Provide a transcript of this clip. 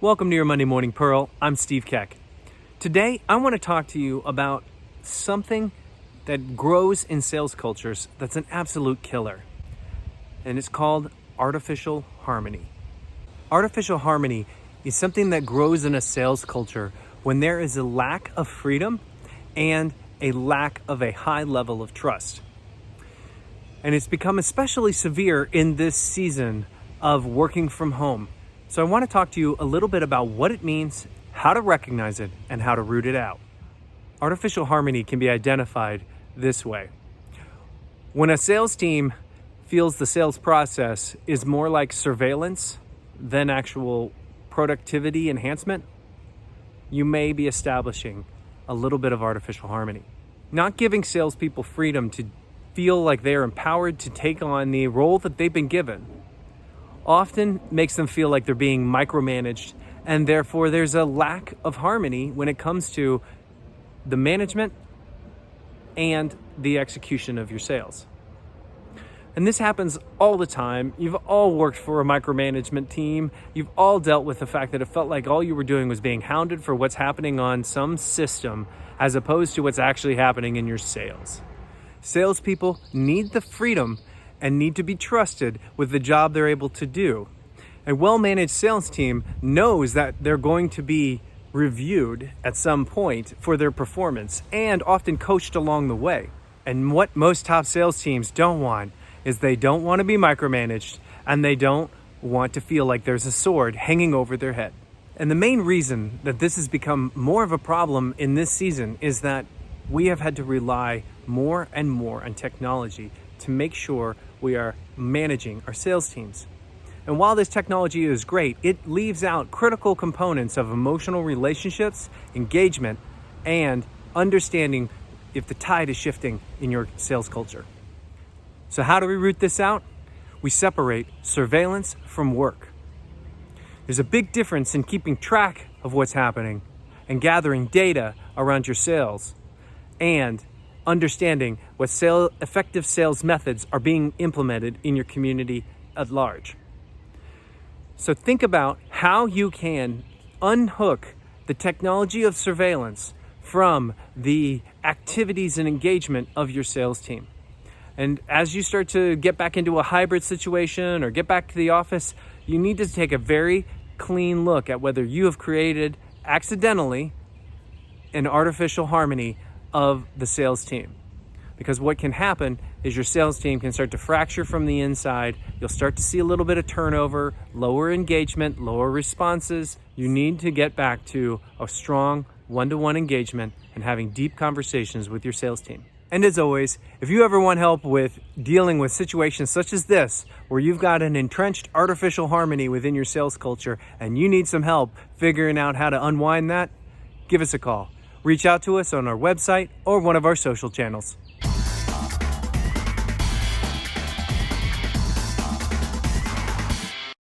Welcome to your Monday Morning Pearl. I'm Steve Keck. Today, I want to talk to you about something that grows in sales cultures that's an absolute killer. And it's called artificial harmony. Artificial harmony is something that grows in a sales culture when there is a lack of freedom and a lack of a high level of trust. And it's become especially severe in this season of working from home. So I want to talk to you a little bit about what it means, how to recognize it, and how to root it out. Artificial harmony can be identified this way. When a sales team feels the sales process is more like surveillance than actual productivity enhancement, you may be establishing a little bit of artificial harmony. Not giving salespeople freedom to feel like they are empowered to take on the role that they've been given often makes them feel like they're being micromanaged, and therefore there's a lack of harmony when it comes to the management and the execution of your sales. And this happens all the time. You've all worked for a micromanagement team. You've all dealt with the fact that it felt like all you were doing was being hounded for what's happening on some system as opposed to what's actually happening in your sales. Salespeople need the freedom and need to be trusted with the job they're able to do. A well-managed sales team knows that they're going to be reviewed at some point for their performance and often coached along the way. And what most top sales teams don't want is they don't want to be micromanaged, and they don't want to feel like there's a sword hanging over their head. And the main reason that this has become more of a problem in this season is that we have had to rely more and more on technology to make sure we are managing our sales teams. And while this technology is great, it leaves out critical components of emotional relationships, engagement, and understanding if the tide is shifting in your sales culture. So how do we root this out? We separate surveillance from work. There's a big difference in keeping track of what's happening and gathering data around your sales and understanding what effective sales methods are being implemented in your community at large. So think about how you can unhook the technology of surveillance from the activities and engagement of your sales team. And as you start to get back into a hybrid situation or get back to the office, you need to take a very clean look at whether you have created accidentally an artificial harmony of the sales team. Because what can happen is your sales team can start to fracture from the inside. You'll start to see a little bit of turnover, lower engagement, lower responses. You need to get back to a strong one-to-one engagement and having deep conversations with your sales team. And as always, if you ever want help with dealing with situations such as this, where you've got an entrenched artificial harmony within your sales culture and you need some help figuring out how to unwind that, give us a call. Reach out to us on our website or one of our social channels.